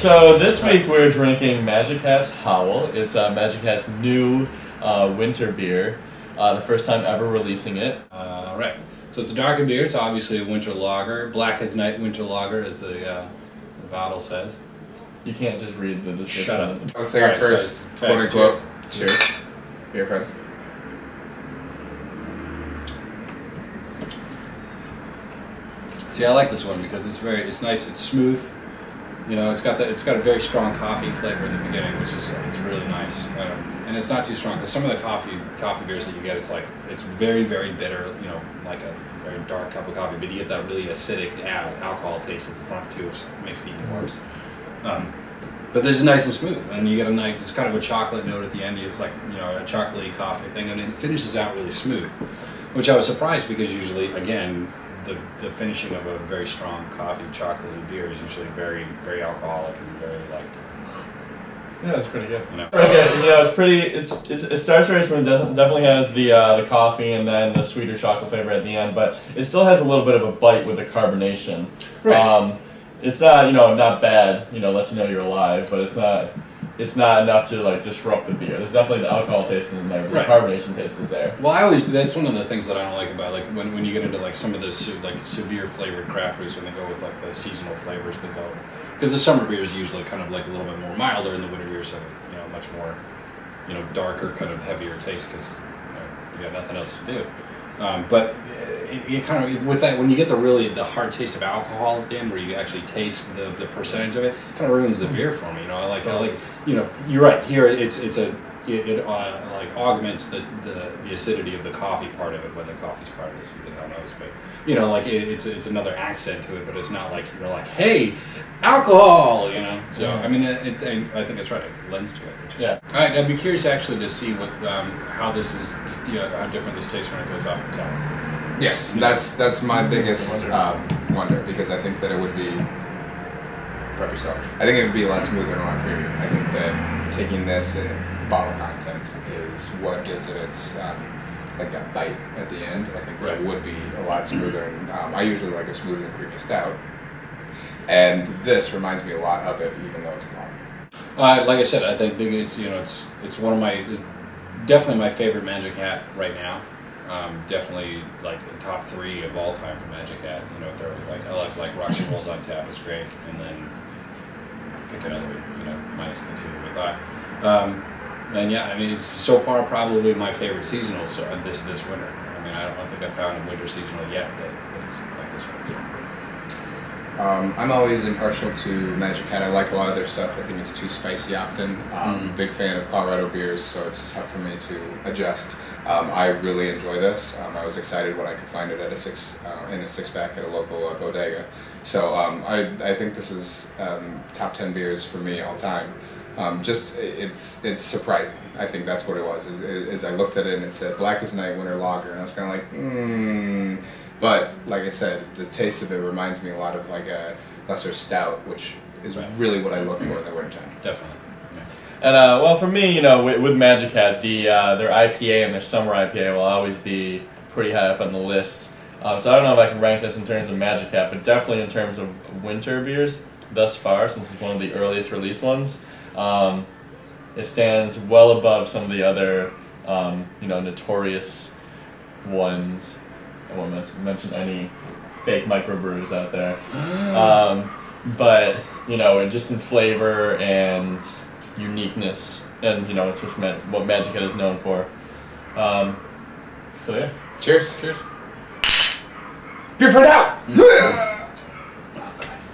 So this week we're drinking Magic Hat's Howl. It's Magic Hat's new winter beer. The first time ever releasing it. Right. So it's a darker beer. It's obviously a winter lager. Black as night winter lager, as the bottle says. You can't just read the description. Shut up. Let's say our first quote unquote. Cheers. Beer friends. See, I like this one because it's nice. It's smooth. You know, it's got a very strong coffee flavor in the beginning, which is it's really nice. And it's not too strong because some of the coffee beers that you get, it's very bitter. You know, like a very dark cup of coffee, but you get that really acidic alcohol taste at the front too, which makes it even worse. But this is nice and smooth, and you get it's kind of a chocolate note at the end. It's like, you know, a chocolatey coffee thing, and it finishes out really smooth, which I was surprised because usually, again, the finishing of a very strong coffee chocolatey beer is usually very alcoholic and very like. Yeah, it's pretty good. You know? Pretty good. Yeah, it's pretty. It starts very smooth. Definitely has the coffee and then the sweeter chocolate flavor at the end, but it still has a little bit of a bite with the carbonation. Right. It's not, not bad, lets you know you're alive, but it's not enough to like disrupt the beer. There's definitely the alcohol taste in there, but the carbonation taste is there. Well, that's one of the things that I don't like about like when you get into like some of those like severe flavored craft beers when they go with like the seasonal flavors that go, because the summer beers usually kind of like a little bit more milder, and the winter beers have much more darker, kind of heavier taste because you got nothing else to do. But you kind of, with that, when you get the hard taste of alcohol at the end, where you actually taste the percentage of it, kind of ruins the beer for me. I like you're right. Here it like augments the acidity of the coffee part of it, whether coffee's part of this, who the hell knows. But like it's another accent to it, but it's not like you're like, hey, alcohol, So I mean, I think it's right. It lends to it. Which is, all right, I'd be curious actually to see what how this is, how different this tastes when it goes off the top. Yes, that's my biggest wonder, because I think that it would be, prep yourself, I think it would be a lot smoother and a lot creamier. I think that taking this in bottle content is what gives it its like that bite at the end. I think that it would be a lot smoother, and I usually like a smooth and creamy stout, and this reminds me a lot of it, even though it's not. Like I said, I think it's it's definitely my favorite Magic Hat right now. Definitely like top 3 of all time for Magic Hat. There was I like Roxy Rolls on Tap is great, and then pick another, minus the 2 we thought. And yeah, I mean, it's so far probably my favorite seasonal this winter. I mean, I don't think I've found a winter seasonal yet that is like this one. So. I'm always impartial to Magic Hat. I like a lot of their stuff. I think it's too spicy often. Big fan of Colorado beers, so it's tough for me to adjust. I really enjoy this. I was excited when I could find it at in a 6-pack at a local bodega. So I think this is top 10 beers for me all time. It's surprising. I think that's what it was. Is I looked at it and it said Black as Night Winter Lager, and I was kind of like, But like I said, the taste of it reminds me a lot of like a lesser stout, which is really what I look for in the wintertime. Definitely. Yeah. And well, for me, with Magic Hat, their IPA and their summer IPA will always be pretty high up on the list. So I don't know if I can rank this in terms of Magic Hat, but definitely in terms of winter beers thus far, since it's one of the earliest released ones. It stands well above some of the other, notorious ones. I won't mention any fake microbrews out there. But, just in flavor and uniqueness, and, it's what Magic Hat is known for. So, yeah. Cheers. Cheers. Beer friend out! Oh, Christ.